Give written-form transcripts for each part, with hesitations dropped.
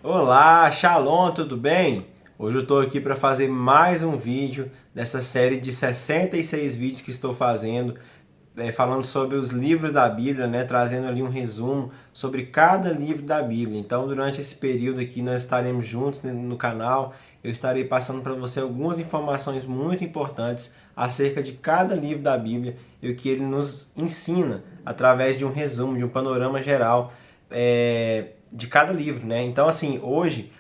Olá, Shalom, tudo bem? Hoje eu estou aqui para fazer mais um vídeo dessa série de 66 vídeos que estou fazendo, falando sobre os livros da Bíblia, né? Trazendo ali um resumo sobre cada livro da Bíblia. Então, durante esse período aqui, nós estaremos juntos no canal. Eu estarei passando para você algumas informações muito importantes acerca de cada livro da Bíblia e o que ele nos ensina através de um resumo, de um panorama geral de cada livro, né? Então, assim, hoje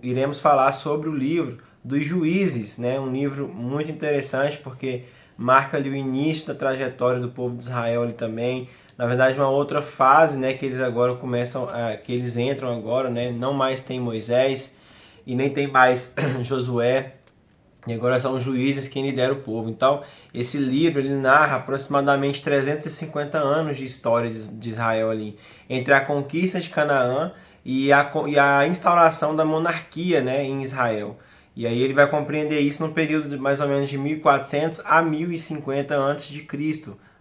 iremos falar sobre o livro dos Juízes, né? Um livro muito interessante porque marca ali o início da trajetória do povo de Israel ali também. Na verdade, uma outra fase, né? Que eles agora começam, que eles entram agora, né? Não mais tem Moisés e nem tem mais Josué. E agora são os juízes quem lidera o povo. Então, esse livro ele narra aproximadamente 350 anos de história de Israel ali, entre a conquista de Canaã e a instauração da monarquia, né, em Israel. E aí ele vai compreender isso no período de mais ou menos de 1400 a 1050 a.C.,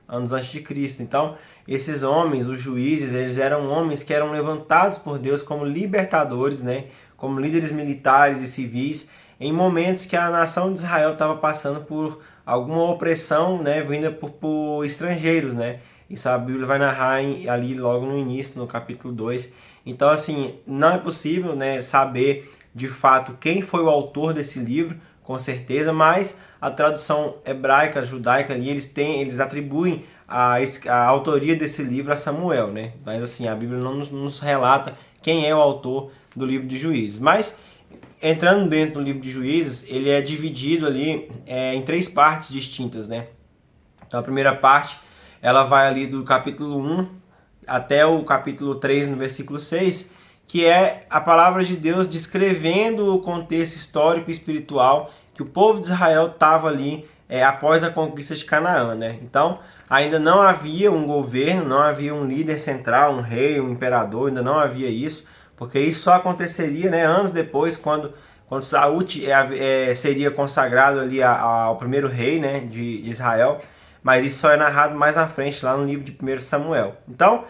anos antes de Cristo. Então, esses homens, os juízes, eles eram homens que eram levantados por Deus como libertadores, né, como líderes militares e civis, em momentos que a nação de Israel estava passando por alguma opressão, né, vinda por estrangeiros, né? Isso a Bíblia vai narrar ali logo no início, no capítulo 2. Então, assim, não é possível, né, saber de fato quem foi o autor desse livro, com certeza, mas a tradução hebraica, judaica ali, eles atribuem a autoria desse livro a Samuel, né? Mas assim, a Bíblia não nos relata quem é o autor do livro de Juízes. Mas entrando dentro do livro de Juízes, ele é dividido ali em três partes distintas, né? Então a primeira parte, ela vai ali do capítulo 1 até o capítulo 3, no versículo 6, que é a palavra de Deus descrevendo o contexto histórico e espiritual que o povo de Israel estava ali após a conquista de Canaã, né? Então, ainda não havia um governo, não havia um líder central, um rei, um imperador, ainda não havia isso, porque isso só aconteceria, né, anos depois, quando Saul seria consagrado ali ao primeiro rei, né, de Israel, mas isso só é narrado mais na frente, lá no livro de 1 Samuel. Então,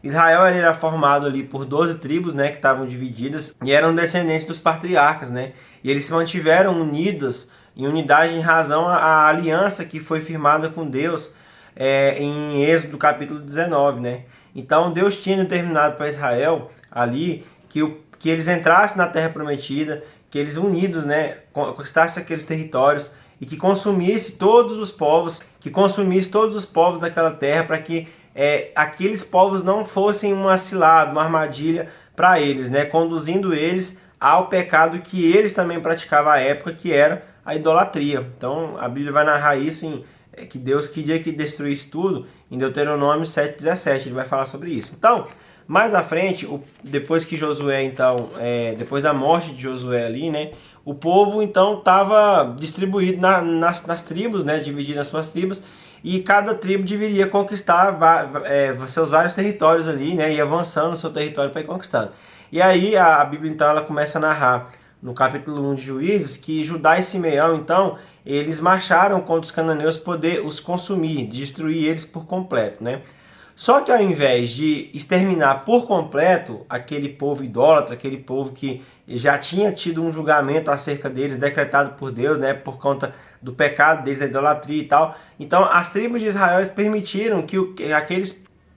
Israel era formado ali por 12 tribos, né, que estavam divididas e eram descendentes dos patriarcas, né, e eles se mantiveram unidos em unidade em razão à aliança que foi firmada com Deus em Êxodo capítulo 19, né. Então Deus tinha determinado para Israel ali que eles entrassem na terra prometida, que eles unidos, né, conquistassem aqueles territórios e que consumisse todos os povos daquela terra, para que aqueles povos não fossem uma cilada, uma armadilha para eles, né, conduzindo eles ao pecado que eles também praticavam à época, que era a idolatria. Então a Bíblia vai narrar isso que Deus queria que destruísse tudo em Deuteronômio 7,17, ele vai falar sobre isso. Então, mais à frente, depois que Josué, então, depois da morte de Josué ali, né, o povo então estava distribuído nas tribos, né, dividido nas suas tribos, e cada tribo deveria conquistar seus vários territórios ali, né, e avançando o seu território para ir conquistando. E aí a Bíblia então ela começa a narrar no capítulo 1 de Juízes que Judá e Simeão então eles marcharam contra os cananeus poder os consumir, destruir eles por completo, né? Só que ao invés de exterminar por completo aquele povo idólatra, aquele povo que já tinha tido um julgamento acerca deles, decretado por Deus, né, por conta do pecado deles, da idolatria e tal, então as tribos de Israel permitiram que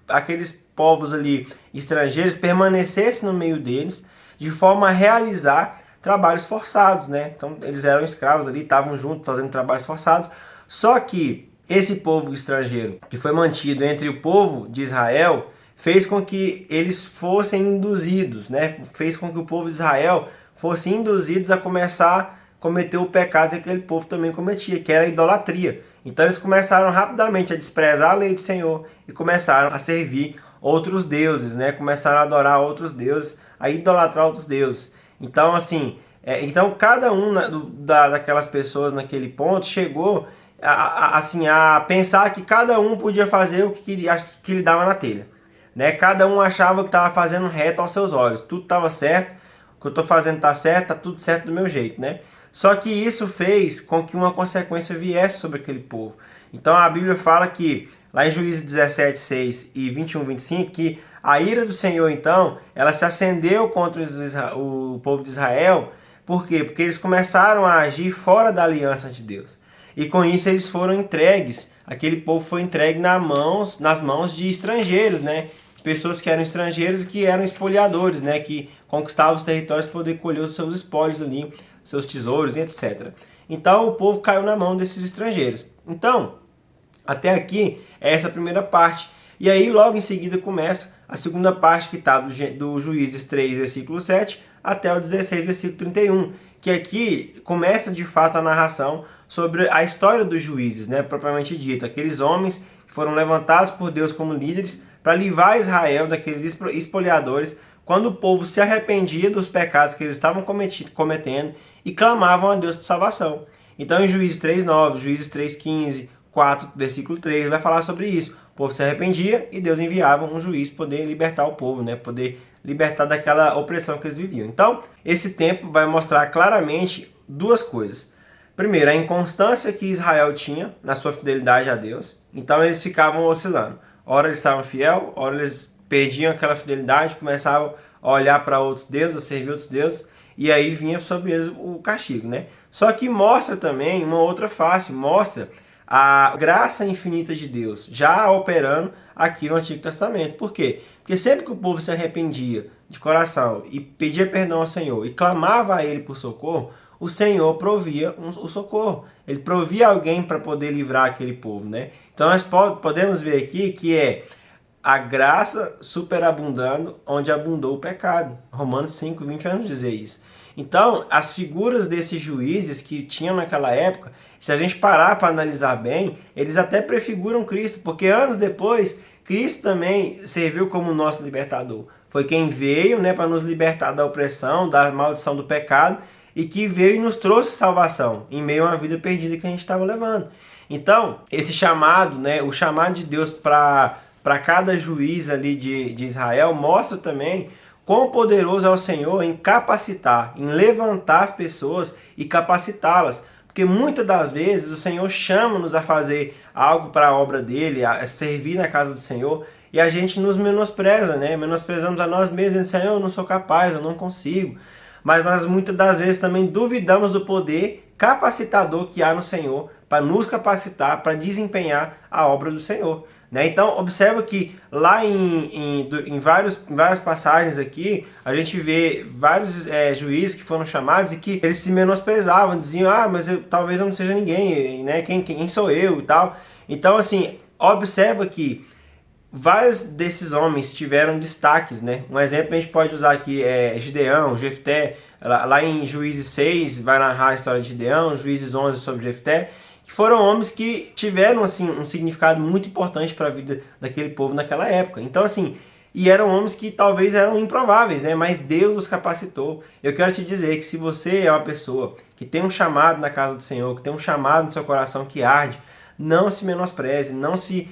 aqueles povos ali estrangeiros permanecessem no meio deles, de forma a realizar trabalhos forçados, né? Então eles eram escravos ali, estavam juntos fazendo trabalhos forçados, só que esse povo estrangeiro que foi mantido entre o povo de Israel fez com que eles fossem induzidos, né? Fez com que o povo de Israel fosse induzidos a começar a cometer o pecado que aquele povo também cometia, que era a idolatria. Então eles começaram rapidamente a desprezar a lei do Senhor e começaram a servir outros deuses, né? Começaram a adorar outros deuses, a idolatrar outros deuses. Então, assim, então cada um daquelas pessoas naquele ponto chegou assim, a pensar que cada um podia fazer o que lhe dava na telha, né? Cada um achava que estava fazendo reto aos seus olhos, tudo estava certo, o que eu estou fazendo está certo, está tudo certo do meu jeito, né? Só que isso fez com que uma consequência viesse sobre aquele povo. Então a Bíblia fala que, lá em Juízes 17, 6 e 21, 25, que A ira do Senhor, então, ela se acendeu contra o povo de Israel. Por quê? Porque eles começaram a agir fora da aliança de Deus. E com isso eles foram entregues, aquele povo foi entregue nas mãos de estrangeiros, né? Pessoas que eram estrangeiros e que eram espoliadores, né? Que conquistavam os territórios para poder colher os seus espólios ali, seus tesouros e etc. Então o povo caiu na mão desses estrangeiros. Então, até aqui é essa primeira parte. E aí logo em seguida começa a segunda parte que está do Juízes 3, versículo 7, até o 16, versículo 31, que aqui começa de fato a narração sobre a história dos juízes, né, propriamente dito, aqueles homens que foram levantados por Deus como líderes para livrar Israel daqueles espoliadores quando o povo se arrependia dos pecados que eles estavam cometendo e clamavam a Deus por salvação. Então em Juízes 3:9, Juízes 3:15, 4, versículo 3, vai falar sobre isso. O povo se arrependia e Deus enviava um juiz para poder libertar o povo, né? Poder libertar daquela opressão que eles viviam. Então, esse tempo vai mostrar claramente duas coisas. Primeiro, a inconstância que Israel tinha na sua fidelidade a Deus. Então, eles ficavam oscilando. Ora eles estavam fiéis, ora eles perdiam aquela fidelidade, começavam a olhar para outros deuses, a servir outros deuses, e aí vinha sobre eles o castigo, né? Só que mostra também uma outra face, mostra a graça infinita de Deus já operando aqui no Antigo Testamento. Por quê? Porque sempre que o povo se arrependia de coração e pedia perdão ao Senhor e clamava a Ele por socorro, o Senhor provia o socorro. Ele provia alguém para poder livrar aquele povo, né? Então nós podemos ver aqui que é a graça superabundando onde abundou o pecado. Romanos 5:20 vai nos dizer isso. Então, as figuras desses juízes que tinham naquela época, se a gente parar para analisar bem, eles até prefiguram Cristo, porque anos depois, Cristo também serviu como nosso libertador. Foi quem veio, né, para nos libertar da opressão, da maldição do pecado, e que veio e nos trouxe salvação em meio a uma vida perdida que a gente estava levando. Então, esse chamado, né, o chamado de Deus para cada juiz ali de Israel, mostra também quão poderoso é o Senhor em capacitar, em levantar as pessoas e capacitá-las. Porque muitas das vezes o Senhor chama-nos a fazer algo para a obra dele, a servir na casa do Senhor, e a gente nos menospreza, né? Menosprezamos a nós mesmos, dizendo, Senhor, eu não sou capaz, eu não consigo. Mas nós muitas das vezes também duvidamos do poder capacitador que há no Senhor para nos capacitar para desempenhar a obra do Senhor. Né? Então, observa que lá em várias passagens aqui, a gente vê vários juízes que foram chamados e que eles se menosprezavam, diziam, mas talvez eu não seja ninguém, né? Quem sou eu e tal. Então, assim, observa que vários desses homens tiveram destaques, né? Um exemplo a gente pode usar aqui é Gideão, Jefté, lá em Juízes 6 vai narrar a história de Gideão, Juízes 11 sobre Jefté, que foram homens que tiveram assim um significado muito importante para a vida daquele povo naquela época. Então assim, e eram homens que talvez eram improváveis, né? Mas Deus os capacitou. Eu quero te dizer que se você é uma pessoa que tem um chamado na casa do Senhor, que tem um chamado no seu coração que arde, não se menospreze, não se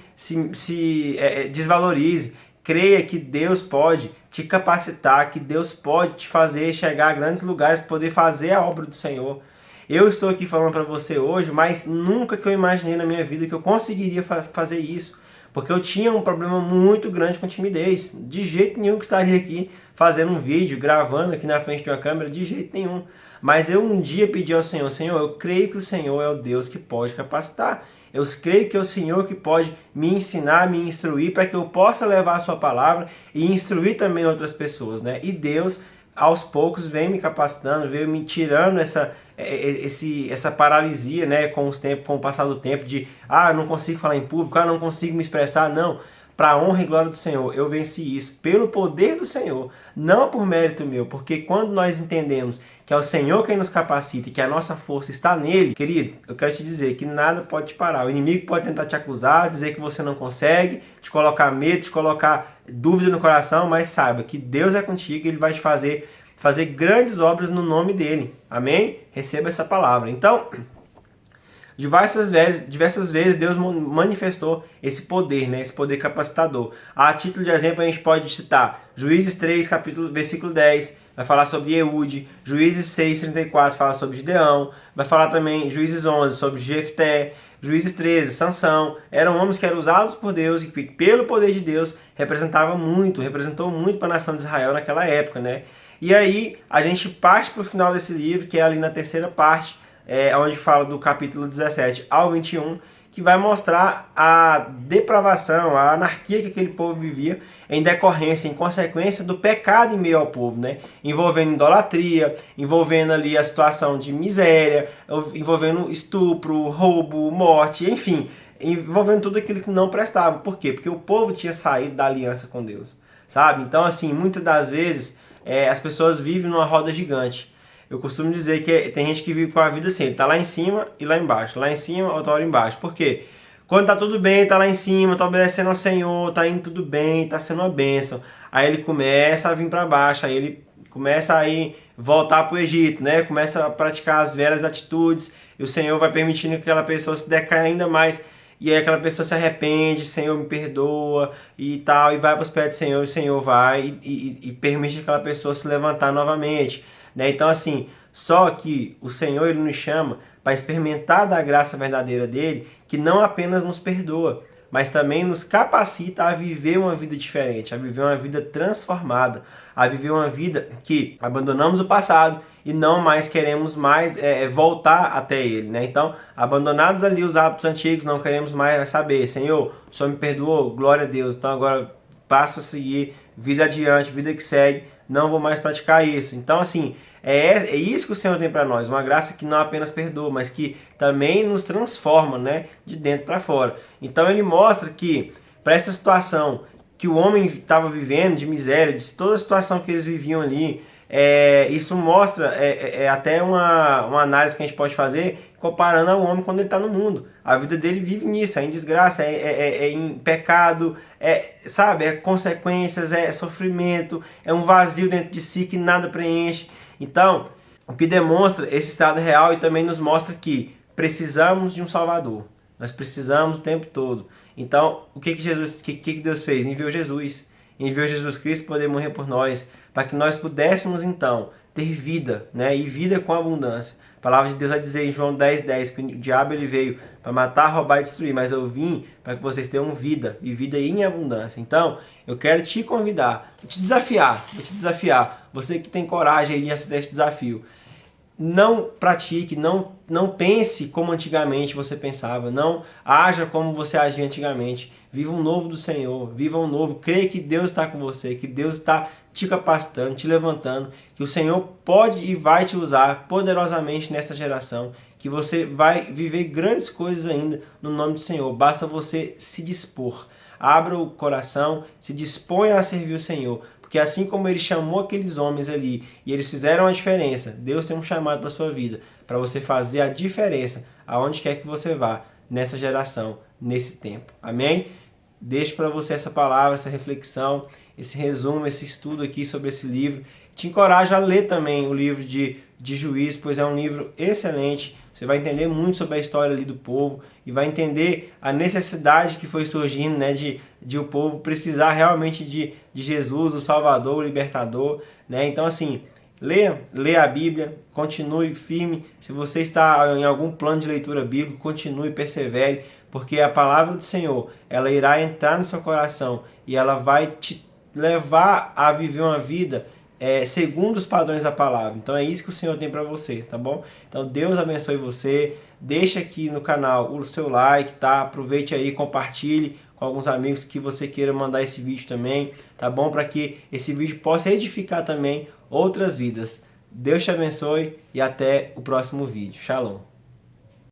desvalorize. Creia que Deus pode te capacitar, que Deus pode te fazer chegar a grandes lugares, poder fazer a obra do Senhor. Eu estou aqui falando para você hoje, mas nunca que eu imaginei na minha vida que eu conseguiria fazer isso. Porque eu tinha um problema muito grande com timidez. De jeito nenhum que estaria aqui fazendo um vídeo, gravando aqui na frente de uma câmera, de jeito nenhum. Mas eu um dia pedi ao Senhor, Senhor, eu creio que o Senhor é o Deus que pode capacitar. Eu creio que é o Senhor que pode me ensinar, me instruir, para que eu possa levar a sua palavra e instruir também outras pessoas, né? E Deus, aos poucos, vem me capacitando, vem me tirando essa paralisia, né? Com o passar do tempo de, não consigo falar em público, não consigo me expressar, não. Para a honra e glória do Senhor, eu venci isso pelo poder do Senhor, não por mérito meu, porque quando nós entendemos que é o Senhor quem nos capacita e que a nossa força está nele, querido, eu quero te dizer que nada pode te parar. O inimigo pode tentar te acusar, dizer que você não consegue, te colocar medo, te colocar dúvida no coração, mas saiba que Deus é contigo e Ele vai te fazer grandes obras no nome dele. Amém? Receba essa palavra. Então, diversas vezes Deus manifestou esse poder, né? Esse poder capacitador. A título de exemplo, a gente pode citar Juízes 3, versículo 10, vai falar sobre Eude. Juízes 6:34 fala sobre Gideão, vai falar também Juízes 11 sobre Jefté. Juízes 13, Sansão, eram homens que eram usados por Deus e que pelo poder de Deus representou muito para a nação de Israel naquela época, né? E aí a gente parte para o final desse livro, que é ali na terceira parte, onde fala do capítulo 17 ao 21, que vai mostrar a depravação, a anarquia que aquele povo vivia em decorrência, em consequência do pecado em meio ao povo, né? Envolvendo idolatria, envolvendo ali a situação de miséria, envolvendo estupro, roubo, morte, enfim, envolvendo tudo aquilo que não prestava. Por quê? Porque o povo tinha saído da aliança com Deus, sabe? Então, assim, muitas das vezes as pessoas vivem numa roda gigante. Eu costumo dizer que tem gente que vive com a vida assim, ele tá lá em cima e lá embaixo, lá em cima, outra hora embaixo. Por quê? Quando tá tudo bem, tá lá em cima, tá obedecendo ao Senhor, tá indo tudo bem, tá sendo uma bênção. Aí ele começa a vir para baixo, aí ele começa a voltar pro Egito, né? Começa a praticar as velhas atitudes, e o Senhor vai permitindo que aquela pessoa se decaia ainda mais. E aí aquela pessoa se arrepende, Senhor me perdoa e tal, e vai para os pés do Senhor, e o Senhor vai e permite aquela pessoa se levantar novamente. Né? Então, assim, só que o Senhor ele nos chama para experimentar da graça verdadeira dele, que não apenas nos perdoa, mas também nos capacita a viver uma vida diferente, a viver uma vida transformada, a viver uma vida que abandonamos o passado e não mais queremos voltar até ele. Né? Então, abandonados ali os hábitos antigos, não queremos mais saber, Senhor, o Senhor me perdoou, glória a Deus, então agora passo a seguir, vida adiante, vida que segue, não vou mais praticar isso. Então, assim, é isso que o Senhor tem para nós, uma graça que não apenas perdoa, mas que também nos transforma, né, de dentro para fora. Então ele mostra que, para essa situação que o homem estava vivendo, de miséria, de toda a situação que eles viviam ali, isso mostra até uma análise que a gente pode fazer comparando ao homem quando ele está no mundo. A vida dele vive nisso, é em desgraça, em pecado, sabe, consequências, sofrimento, é um vazio dentro de si que nada preenche. Então, o que demonstra esse estado real e também nos mostra que precisamos de um Salvador. Nós precisamos o tempo todo. Então, o que Deus fez? Enviou Jesus Cristo para poder morrer por nós, para que nós pudéssemos então ter vida, né? E vida com abundância. A palavra de Deus vai dizer em João 10:10 que o diabo ele veio para matar, roubar e destruir, mas eu vim para que vocês tenham vida e vida em abundância. Então, eu quero te convidar, vou te desafiar, você que tem coragem de aceitar esse desafio. Não pratique, não pense como antigamente você pensava, não haja como você agia antigamente. Viva um novo do Senhor, viva um novo, creia que Deus está com você, que Deus está te capacitando, te levantando, que o Senhor pode e vai te usar poderosamente nesta geração, que você vai viver grandes coisas ainda no nome do Senhor. Basta você se dispor, abra o coração, se disponha a servir o Senhor, porque assim como ele chamou aqueles homens ali e eles fizeram a diferença, Deus tem um chamado para a sua vida, para você fazer a diferença aonde quer que você vá nessa geração, nesse tempo. Amém? Deixo para você essa palavra, essa reflexão, esse resumo, esse estudo aqui sobre esse livro. Te encorajo a ler também o livro de Juízes, pois é um livro excelente. Você vai entender muito sobre a história ali do povo e vai entender a necessidade que foi surgindo, né, de o povo precisar realmente de Jesus, o Salvador, o Libertador. Né? Então, assim, leia a Bíblia, continue firme. Se você está em algum plano de leitura bíblica, continue e persevere, porque a palavra do Senhor, ela irá entrar no seu coração e ela vai te levar a viver uma vida segundo os padrões da palavra. Então é isso que o Senhor tem para você, tá bom? Então Deus abençoe você. Deixa aqui no canal o seu like, tá? Aproveite aí, compartilhe com alguns amigos que você queira mandar esse vídeo também, tá bom? Para que esse vídeo possa edificar também outras vidas. Deus te abençoe e até o próximo vídeo. Shalom.